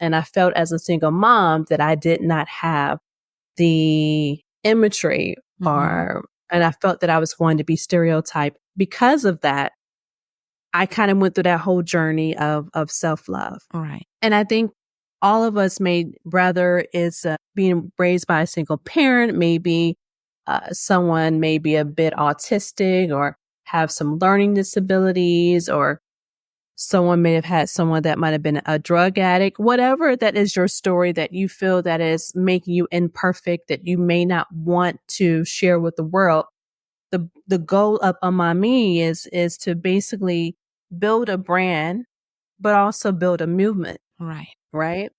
And I felt as a single mom that I did not have the imagery and I felt that I was going to be stereotyped. Because of that, I kind of went through that whole journey of self-love. Right. And I think all of us whether it's being raised by a single parent, maybe someone may be a bit autistic or have some learning disabilities, or someone may have had someone that might have been a drug addict, whatever that is your story that you feel that is making you imperfect, that you may not want to share with the world. The goal of Amami is to basically build a brand, but also build a movement. Right?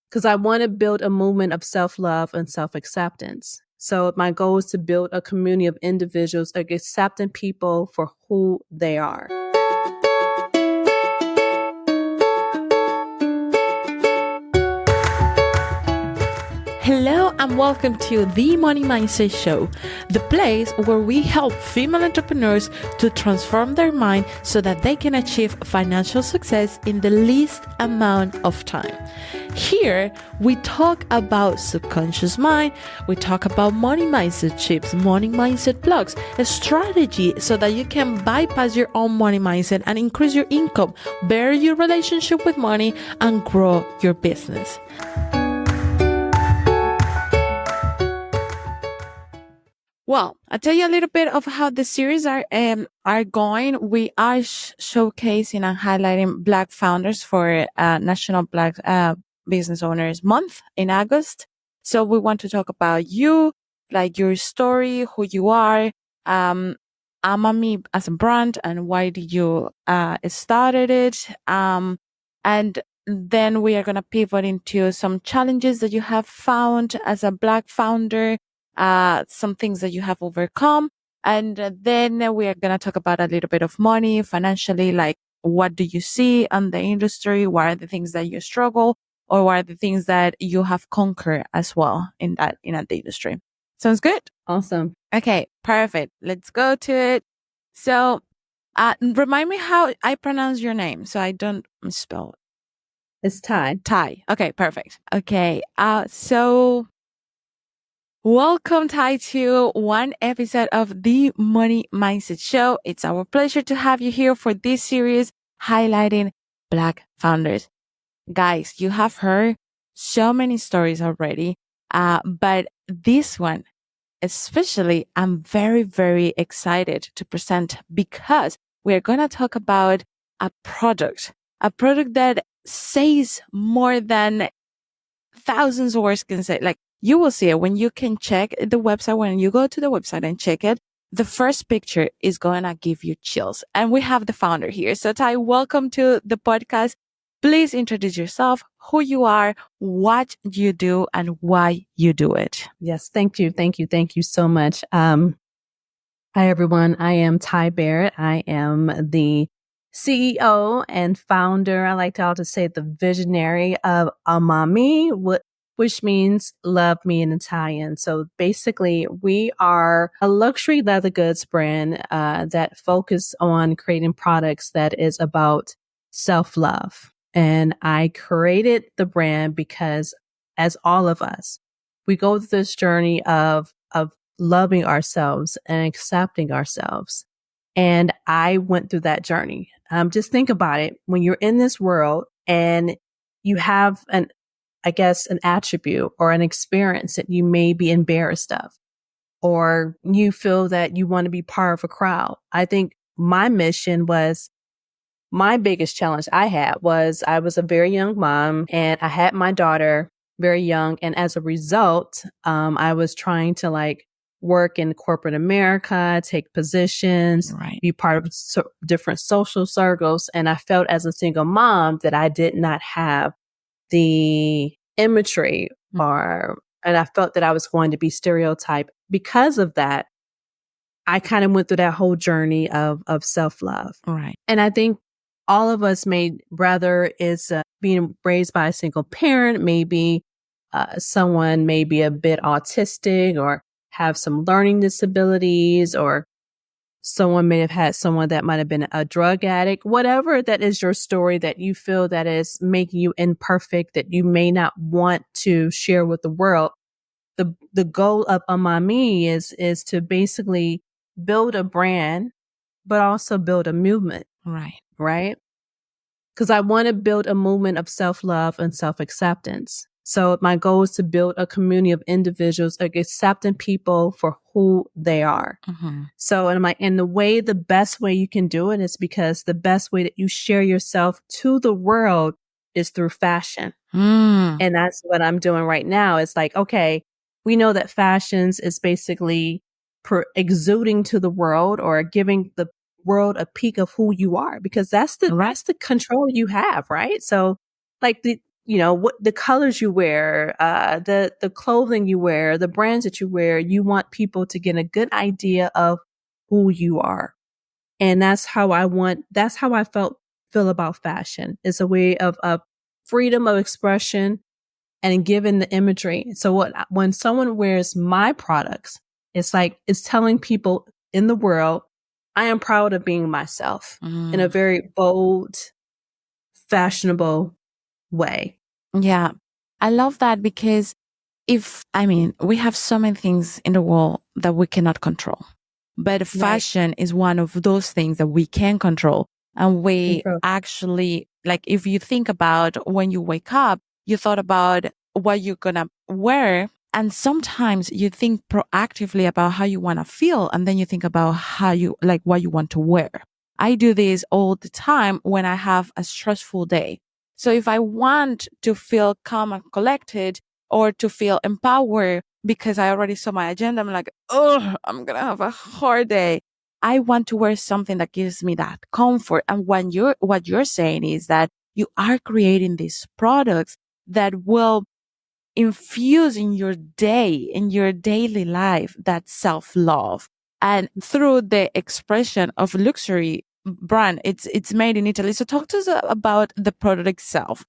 Because I want to build a movement of self-love and self-acceptance. So my goal is to build a community of individuals accepting people for who they are. Hello and welcome to the Money Mindset Show, the place where we help female entrepreneurs to transform their mind so that they can achieve financial success in the least amount of time. Here, we talk about subconscious mind, we talk about money mindset chips, money mindset blocks, a strategy so that you can bypass your own money mindset and increase your income, better your relationship with money, and grow your business. Well, I'll tell you a little bit of how the series are going. We are showcasing and highlighting Black founders for National Black Business Owners Month in August. So we want to talk about you, like your story, who you are, Amami as a brand, and why did you started it. And then we are going to pivot into some challenges that you have found as a Black founder. Some things that you have overcome. And then we are going to talk about a little bit of money financially, like what do you see on the industry? What are the things that you struggle, or what are the things that you have conquered as well in the industry? Sounds good? Awesome. Okay, perfect. Let's go to it. So, remind me how I pronounce your name so I don't misspell it. It's Tye. Tye. Okay, perfect. Okay. So welcome, Tye, to one episode of the Money Mindset Show. It's our pleasure to have you here for this series highlighting Black founders. Guys, you have heard so many stories already, but this one, especially, I'm very, very excited to present because we're going to talk about a product that says more than thousands of words can say. Like, you will see it when you can check the website. When you go to the website and check it, the first picture is going to give you chills. And we have the founder here. So Tye, welcome to the podcast. Please introduce yourself, who you are, what you do, and why you do it. Yes. Thank you. Thank you. Thank you so much. Hi, everyone. I am Tye Barrett. I am the CEO and founder. I like to also say the visionary of Amami, which means love me in Italian. So basically, we are a luxury leather goods brand that focus on creating products that is about self-love. And I created the brand because, as all of us, we go through this journey of loving ourselves and accepting ourselves. And I went through that journey. Just think about it. When you're in this world and you have an attribute or an experience that you may be embarrassed of, or you feel that you want to be part of a crowd. I think my biggest challenge I had was I was a very young mom and I had my daughter very young. And as a result, I was trying to work in corporate America, take positions, be part of different social circles. And I felt as a single mom that I did not have the imagery and I felt that I was going to be stereotyped. Because of that, I kind of went through that whole journey of self-love. Right. And I think all of us whether it's being raised by a single parent, maybe someone may be a bit autistic or have some learning disabilities, or Someone may have had someone that might have been a drug addict, whatever that is your story that you feel that is making you imperfect, that you may not want to share with the world. The goal of Amami is to basically build a brand, but also build a movement. Right. Because I want to build a movement of self-love and self-acceptance. So my goal is to build a community of individuals accepting people for who they are. Mm-hmm. So in the way, the best way you can do it is because the best way that you share yourself to the world is through fashion. And that's what I'm doing right now. It's like, okay, we know that fashions is basically exuding to the world or giving the world a peek of who you are, because that's the control you have, right? So like what the colors you wear, the clothing you wear, the brands that you wear, you want people to get a good idea of who you are. And that's how I feel about fashion. It's a way of freedom of expression and given the imagery. So when someone wears my products, it's like, it's telling people in the world, I am proud of being myself in a very bold, fashionable way. Yeah. I love that because we have so many things in the world that we cannot control, but fashion is one of those things that we can control. And we actually, like, if you think about when you wake up, you thought about what you're going to wear. And sometimes you think proactively about how you want to feel. And then you think about what you want to wear. I do this all the time when I have a stressful day. So if I want to feel calm and collected, or to feel empowered because I already saw my agenda, I'm like, oh, I'm going to have a hard day. I want to wear something that gives me that comfort. And what you're saying is that you are creating these products that will infuse in your day, in your daily life, that self-love. And through the expression of luxury brand, it's made in Italy. So talk to us about the product itself.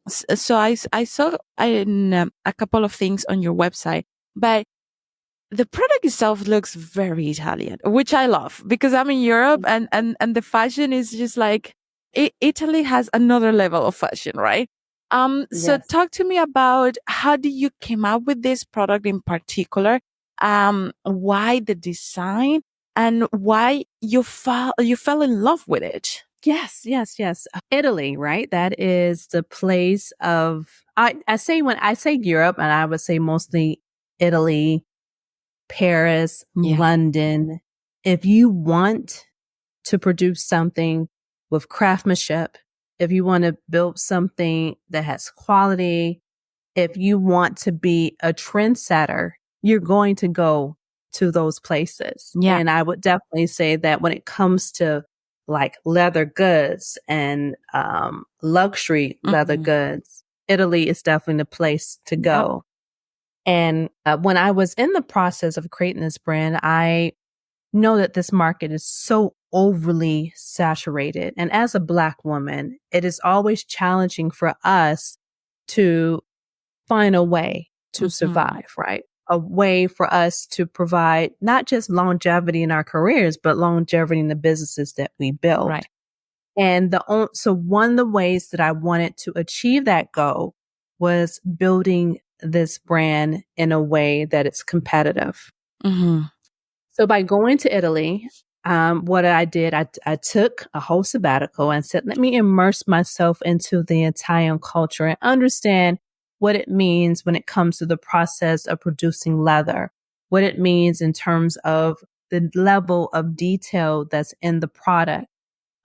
So I saw a couple of things on your website, but the product itself looks very Italian, which I love because I'm in Europe and the fashion is just like, Italy has another level of fashion, right? So talk to me about how did you came up with this product in particular? Why the design and why you fell in love with it? Yes. Italy, right? That is the place of, I say, when I say Europe, and I would say mostly Italy, Paris, London. If you want to produce something with craftsmanship, if you want to build something that has quality, if you want to be a trendsetter, you're going to go to those places. Yeah. And I would definitely say that when it comes to like leather goods and luxury leather goods, Italy is definitely the place to go. And when I was in the process of creating this brand, I know that this market is so overly saturated. And as a Black woman, it is always challenging for us to find a way to survive, right? A way for us to provide not just longevity in our careers, but longevity in the businesses that we build. Right. And so one of the ways that I wanted to achieve that goal was building this brand in a way that it's competitive. So by going to Italy, what I did, I took a whole sabbatical and said, let me immerse myself into the Italian culture and understand what it means when it comes to the process of producing leather, what it means in terms of the level of detail that's in the product.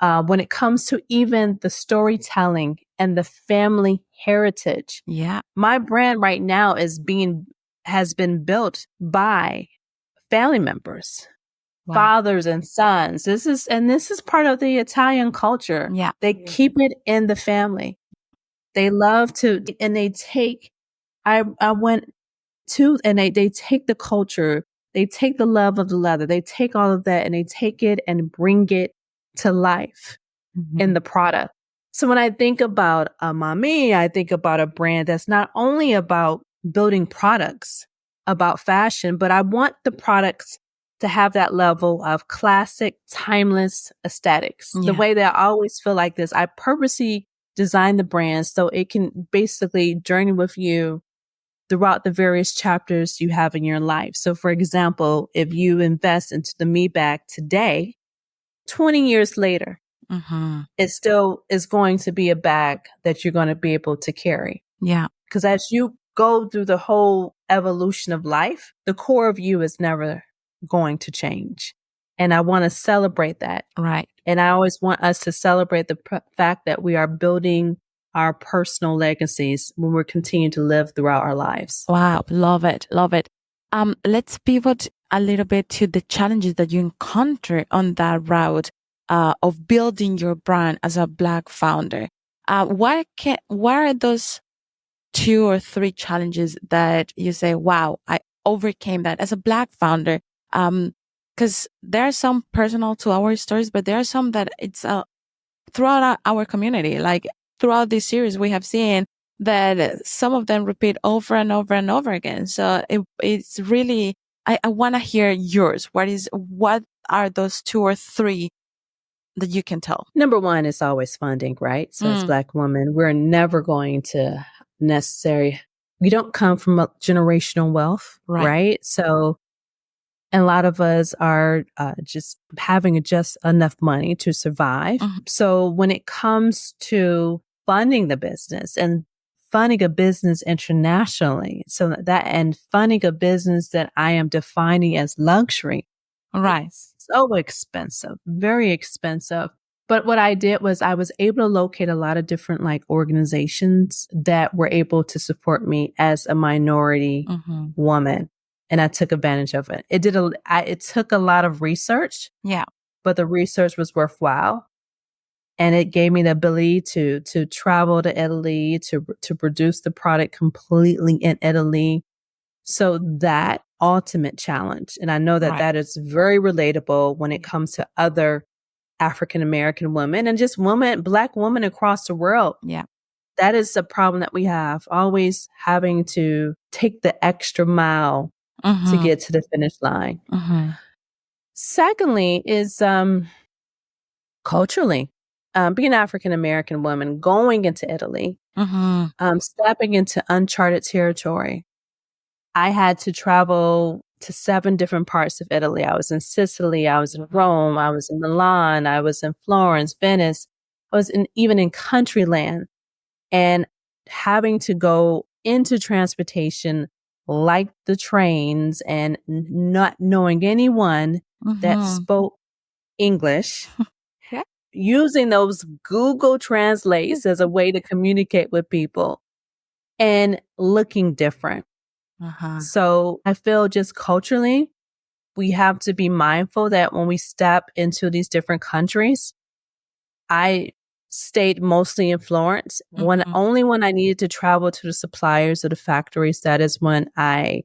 When it comes to even the storytelling and the family heritage. Yeah. My brand right now has been built by family members, fathers and sons. This is part of the Italian culture. Yeah. They keep it in the family. They love to, and they take, I went to, and they take the culture, they take the love of the leather, they take all of that and they take it and bring it to life in the product. So when I think about Mami, I think about a brand that's not only about building products, about fashion, but I want the products to have that level of classic, timeless aesthetics. The way that I always feel like this, I purposely design the brand so it can basically journey with you throughout the various chapters you have in your life. So for example, if you invest into the Me bag today, 20 years later, it still is going to be a bag that you're going to be able to carry. Yeah. Because as you go through the whole evolution of life, the core of you is never going to change. And I want to celebrate that. Right. And I always want us to celebrate the fact that we are building our personal legacies when we're continuing to live throughout our lives. Wow. Love it. Love it. Let's pivot a little bit to the challenges that you encounter on that route of building your brand as a Black founder. What are those 2 or 3 challenges that you say, wow, I overcame that as a Black founder? Because there are some personal to our stories, but there are some that it's throughout our community. Like throughout this series, we have seen that some of them repeat over and over and over again. So it's really, I want to hear yours. What are those 2 or 3 that you can tell? Number one is always funding, right? So as Black women, we're never going to we don't come from a generational wealth, right? So and a lot of us are just having just enough money to survive. So when it comes to funding the business and funding a business internationally, so that and funding a business that I am defining as luxury, it's so expensive, very expensive. But what I did was I was able to locate a lot of different like organizations that were able to support me as a minority woman. And I took advantage of it. It took a lot of research. Yeah. But the research was worthwhile. And it gave me the ability to travel to Italy, to produce the product completely in Italy. So that ultimate challenge. And I know that that is very relatable when it comes to other African-American women and just Black women across the world. Yeah. That is a problem that we have, always having to take the extra mile to get to the finish line. Secondly is culturally, being an African-American woman, going into Italy, stepping into uncharted territory. I had to travel to 7 different parts of Italy. I was in Sicily, I was in Rome, I was in Milan, I was in Florence, Venice. I was even in country land, and having to go into transportation like the trains and not knowing anyone that spoke English, using those Google Translates as a way to communicate with people and looking different. So I feel just culturally, we have to be mindful that when we step into these different countries, I stayed mostly in Florence. Only when I needed to travel to the suppliers or the factories, that is when I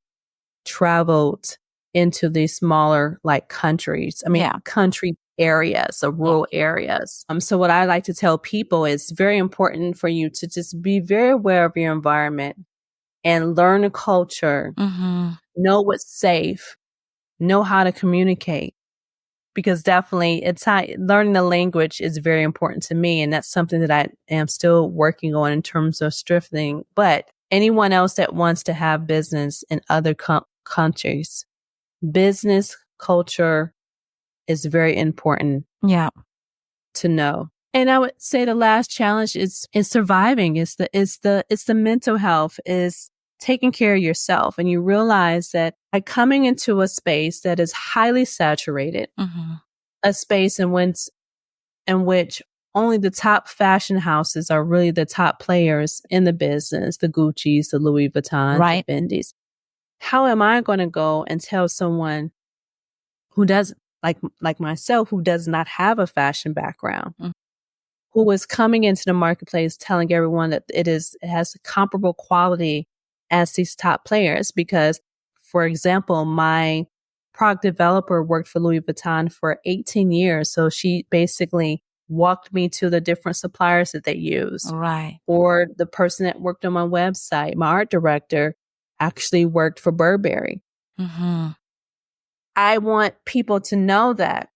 traveled into these smaller like countries. Country areas or rural areas. So what I like to tell people is very important for you to just be very aware of your environment and learn the culture, know what's safe, know how to communicate. Because definitely learning the language is very important to me. And that's something that I am still working on in terms of strengthening. But anyone else that wants to have business in other countries, business culture is very important to know. And I would say the last challenge is surviving. It's the mental health, is taking care of yourself. And you realize that by coming into a space that is highly saturated, a space in which only the top fashion houses are really the top players in the business, the Gucci's, the Louis Vuittons, the Fendi's. How am I going to go and tell someone who does like myself, who does not have a fashion background, who is coming into the marketplace telling everyone that it has comparable quality as these top players? Because, for example, my product developer worked for Louis Vuitton for 18 years. So she basically walked me to the different suppliers that they use. Or the person that worked on my website, my art director, actually worked for Burberry. I want people to know that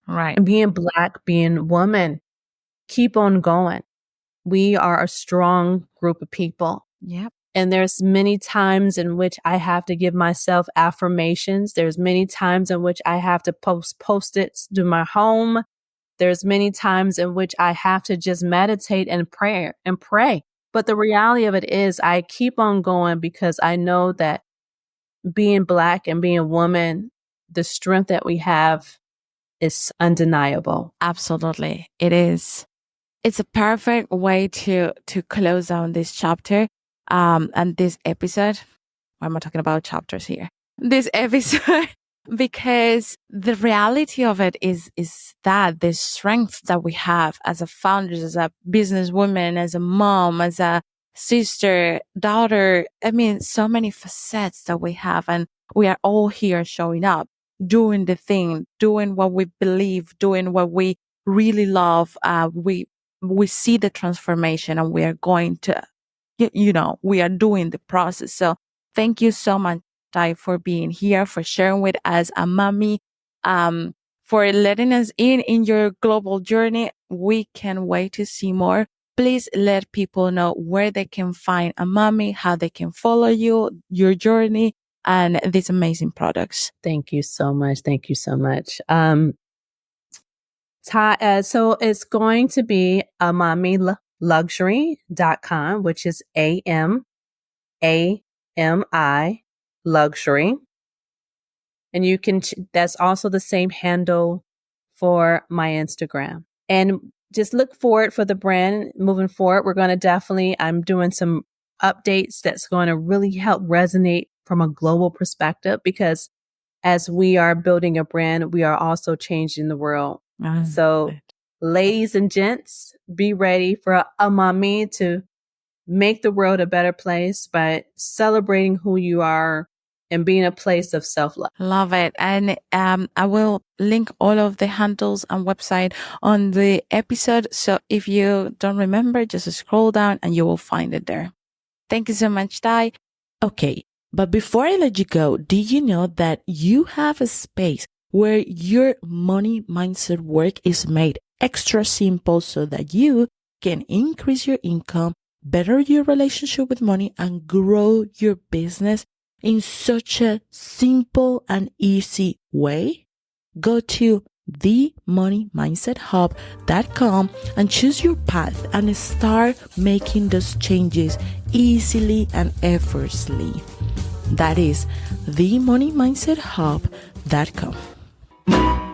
Right. being Black, being woman, keep on going. We are a strong group of people. Yep. And there's many times in which I have to give myself affirmations. There's many times in which I have to post Post-its to my home. There's many times in which I have to just meditate and pray. But the reality of it is I keep on going because I know that being Black and being a woman, the strength that we have is undeniable. Absolutely. It is. It's a perfect way to close down this chapter and this episode. Why am I talking about chapters here? This episode because the reality of it is that the strength that we have as a founder, as a businesswoman, as a mom, as a sister, daughter. I mean, so many facets that we have, and we are all here showing up, doing the thing, doing what we believe, doing what we really love. We see the transformation, and we are going to, we are doing the process. So thank you so much, Tye, for being here, for sharing with us a mommy, for letting us in your global journey. We can't wait to see more. Please let people know where they can find a mommy, how they can follow you, your journey, and these amazing products. Thank you so much. Thank you so much. So it's going to be amamiluxury.com, which is AMAMI luxury. And you can, that's also the same handle for my Instagram. And just look forward for the brand moving forward. We're going to I'm doing some updates that's going to really help resonate from a global perspective, because as we are building a brand, we are also changing the world. So ladies and gents, be ready for a mommy to make the world a better place by celebrating who you are and being a place of self-love. Love it. And I will link all of the handles and website on the episode. So if you don't remember, just scroll down and you will find it there. Thank you so much, Tye. Okay, but before I let you go, did you know that you have a space where your money mindset work is made extra simple so that you can increase your income, better your relationship with money, and grow your business in such a simple and easy way? Go to themoneymindset.hub.com and choose your path and start making those changes easily and effortlessly. That is themoneymindset.hub.com.